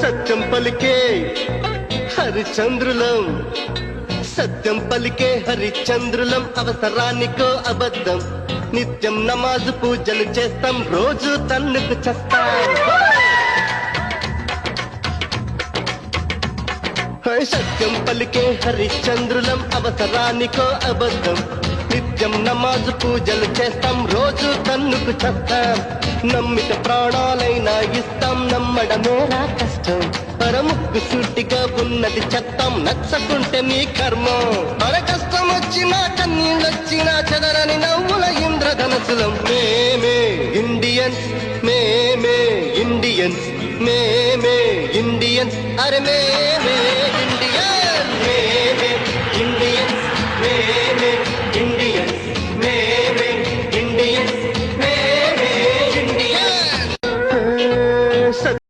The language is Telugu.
సత్యం పలికే హరిచంద్రులం, సత్యం పలికే హరిచంద్రులం, అవసరానికో అబద్ధం, నిత్యం నమాజు పూజలు చేస్తాం, రోజు తన్నుకు చస్తాం. సత్యం పలికే హరిచంద్రులం, అవసరానికో అబద్ధం, నిత్యం నమాజు పూజలు చేస్తాం, రోజు తన్నుకు చస్తాం. నమ్మిత ప్రాణాలైనా ఇస్తాం, నమ్మడమేరా కష్టం, పరముక్కు సూటిగా ఉన్నది చెత్తం, నచ్చకుంటే నీ కర్మం. మన కష్టం వచ్చినా కన్నీళ్ళొచ్చినా చెదరని నవ్వుల ఇంద్రధనసులం. మేమే ఇండియన్స్, మేమే ఇండియన్స్, మేమే ఇండియన్స్, అరే మేమే ఇండియన్స్.